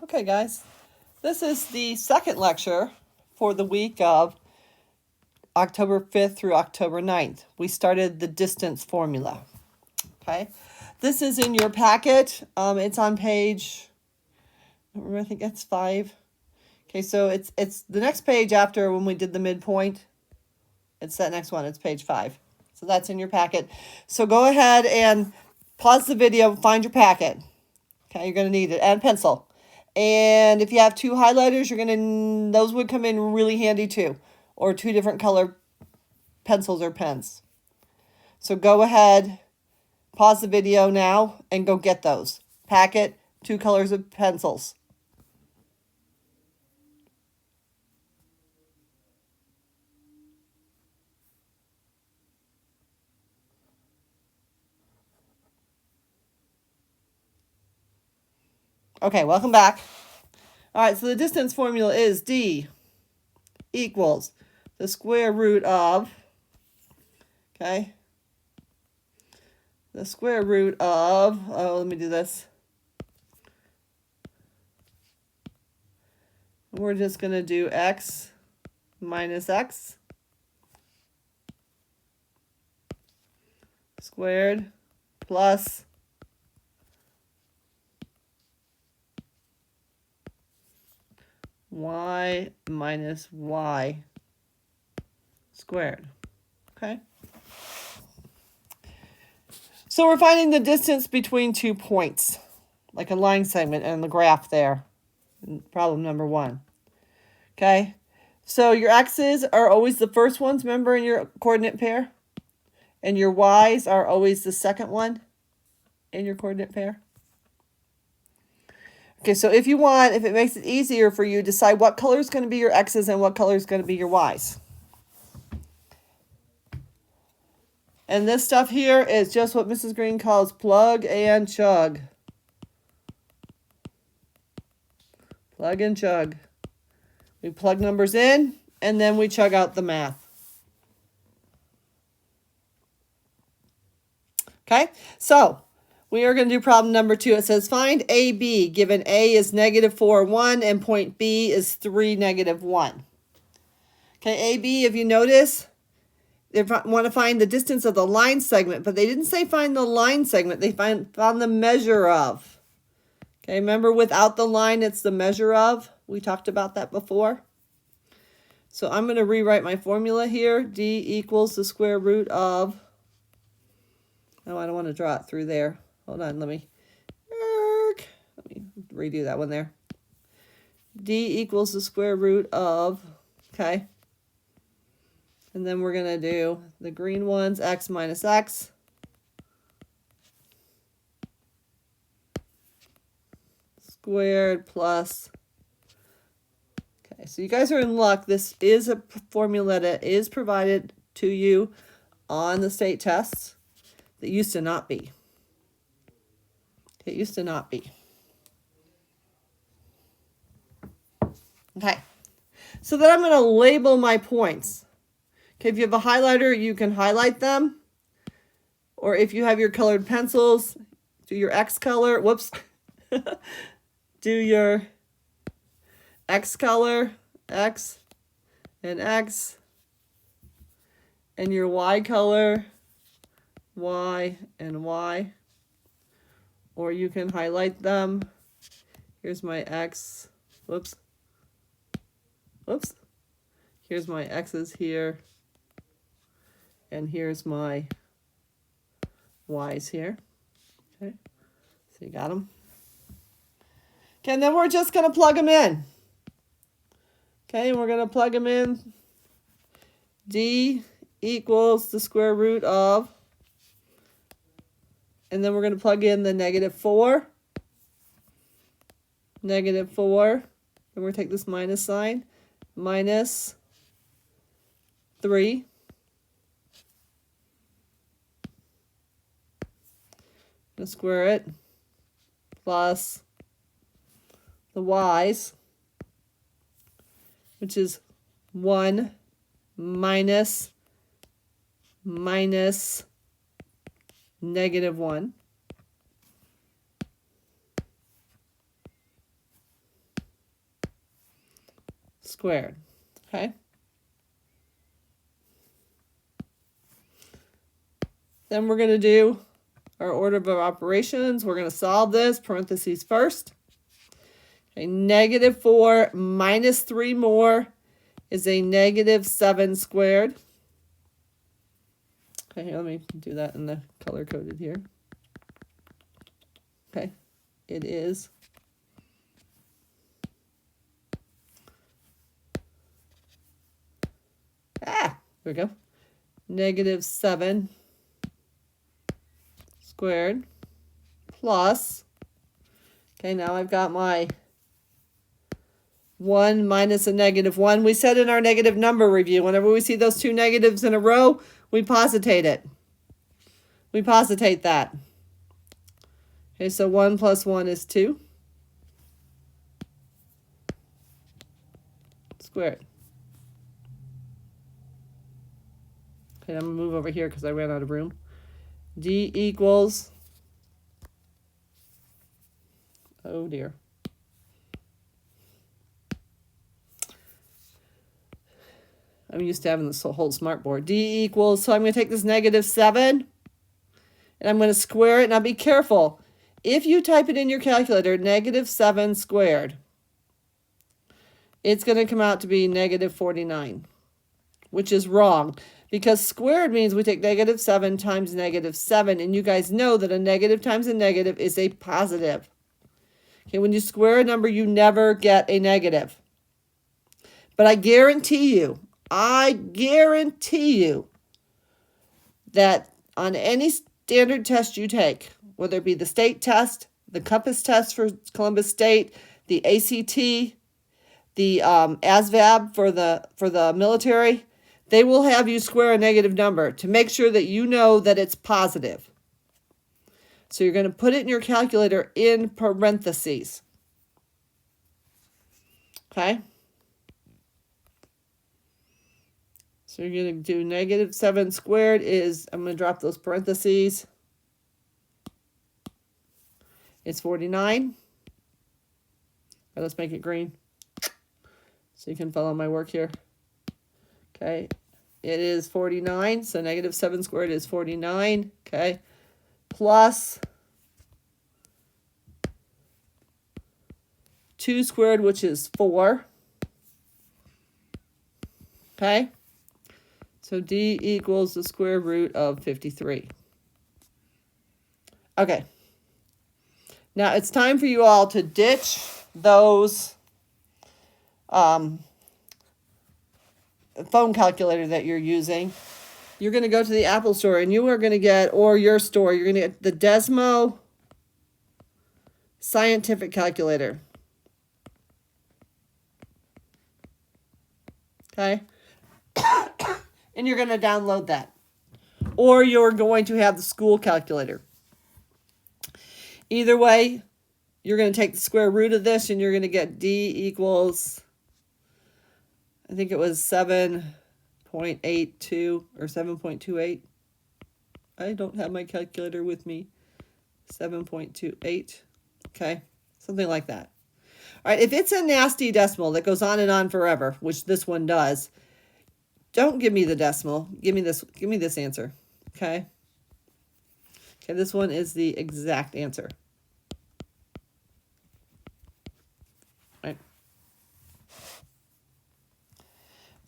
Okay, guys, this is the second lecture for the week of October 5th through October 9th. We started the distance formula. Okay, this is in your packet. It's on page, I think it's 5. Okay, so it's the next page after when we did the midpoint. It's that next one. It's page 5. So that's in your packet. So go ahead and pause the video, find your packet. Okay, you're going to need it, and pencil. And if you have 2 highlighters, those would come in really handy too, or 2 different color pencils or pens. So go ahead, pause the video now, and go get those. Packet, 2 colors of pencils. Okay, welcome back. All right, so the distance formula is D equals the square root of, okay, the square root of, let me do this. We're just going to do x minus x squared plus y minus y squared. Okay? So we're finding the distance between 2 points, like a line segment and the graph there. Problem number 1. Okay? So your x's are always the first ones, remember, in your coordinate pair? And your y's are always the second one in your coordinate pair. Okay, so if it makes it easier for you, decide what color is going to be your x's and what color is going to be your y's. And this stuff here is just what Mrs. Green calls plug and chug. Plug and chug. We plug numbers in, and then we chug out the math. Okay, so we are going to do problem number 2. It says find AB, given A is -4, 1, and point B is 3, -1. Okay, AB, if you notice, they want to find the distance of the line segment, but they didn't say find the line segment. They found the measure of. Okay, remember without the line, it's the measure of. We talked about that before. So I'm going to rewrite my formula here. D equals the square root of. Oh, I don't want to draw it through there. Hold on, let me redo that one there. D equals the square root of, okay. And then we're going to do the green ones, x minus x. Squared plus, okay, so you guys are in luck. This is a formula that is provided to you on the state tests. That used to not be. It used to not be. Okay, so then I'm going to label my points. Okay, if you have a highlighter, you can highlight them. Or if you have your colored pencils, do your X color. Whoops. Do your X color, X and X. And your Y color, Y and Y. Or you can highlight them. Here's my X. Whoops. Whoops. Here's my X's here. And here's my Y's here. Okay. So you got them. Okay, and then we're just going to plug them in. Okay, and we're going to plug them in. D equals the square root of. And then we're going to plug in the -4. -4. And we're going to take this minus sign. Minus 3. Going to square it. Plus the y's, which is 1 minus -1. squared. Okay. Then we're going to do our order of operations. We're going to solve this, parentheses first. Okay, negative 4 minus 3 more is a negative 7 squared. Okay, here, let me do that in the color coded here. Okay, it is there we go. Negative 7 squared plus, okay, now I've got my 1 minus a negative 1. We said in our negative number review, whenever we see those two negatives in a row, we positate it. We positate that. Okay, so 1 plus 1 is 2 squared. Okay, I'm going to move over here because I ran out of room. D equals, oh dear. I'm used to having this whole smartboard. D equals, so I'm going to take this negative 7 and I'm going to square it. Now be careful. If you type it in your calculator, negative 7 squared, it's going to come out to be negative 49, which is wrong because squared means we take negative 7 times negative 7. And you guys know that a negative times a negative is a positive. Okay, when you square a number, you never get a negative. But I guarantee you that on any standard test you take, whether it be the state test, the Compass test for Columbus State, the ACT, the ASVAB for the military, they will have you square a negative number to make sure that you know that it's positive. So you're going to put it in your calculator in parentheses. Okay? So you're going to do negative 7 squared is, I'm going to drop those parentheses. It's 49. All right, let's make it green so you can follow my work here. Okay, it is 49, so negative 7 squared is 49, okay, plus 2 squared, which is 4, okay, so D equals the square root of 53. Okay, now it's time for you all to ditch those phone calculator that you're using. You're going to go to the Apple store and you are going to get, or your store, you're going to get the Desmo Scientific Calculator. Okay? And you're going to download that. Or you're going to have the school calculator. Either way, you're going to take the square root of this and you're going to get D equals, I think it was 7.82 or 7.28. I don't have my calculator with me. 7.28. Okay, something like that. All right, if it's a nasty decimal that goes on and on forever, which this one does, don't give me the decimal. Give me this answer. Okay? Okay, this one is the exact answer. Right?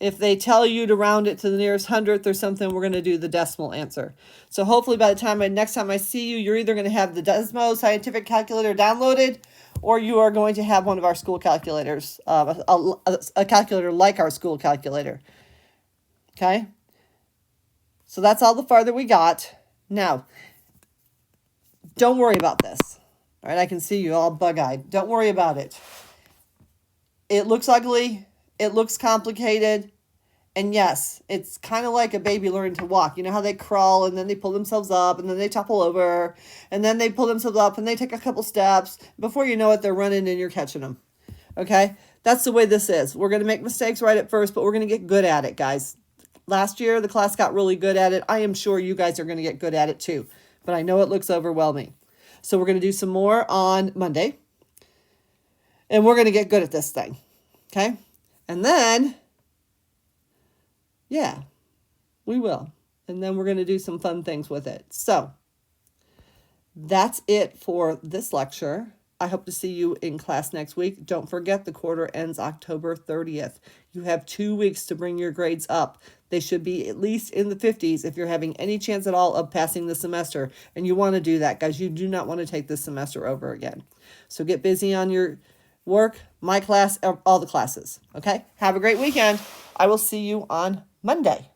If they tell you to round it to the nearest hundredth or something, we're going to do the decimal answer. So hopefully by the time next time I see you, you're either going to have the Desmo Scientific Calculator downloaded, or you are going to have one of our school calculators, a calculator like our school calculator. Okay? So that's all the farther we got. Now, don't worry about this. All right, I can see you all bug-eyed. Don't worry about it. It looks ugly. It looks complicated. And yes, it's kind of like a baby learning to walk. You know how they crawl and then they pull themselves up and then they topple over and then they pull themselves up and they take a couple steps. Before you know it, they're running and you're catching them. Okay? That's the way this is. We're going to make mistakes right at first, but we're going to get good at it, guys. Last year, the class got really good at it. I am sure you guys are going to get good at it too. But I know it looks overwhelming. So we're going to do some more on Monday. And we're going to get good at this thing. Okay? And then, yeah, we will. And then we're going to do some fun things with it. So that's it for this lecture. I hope to see you in class next week. Don't forget the quarter ends October 30th. You have 2 weeks to bring your grades up. They should be at least in the 50s if you're having any chance at all of passing the semester. And you want to do that, guys. You do not want to take this semester over again. So get busy on your work, my class, all the classes. Okay? Have a great weekend. I will see you on Monday.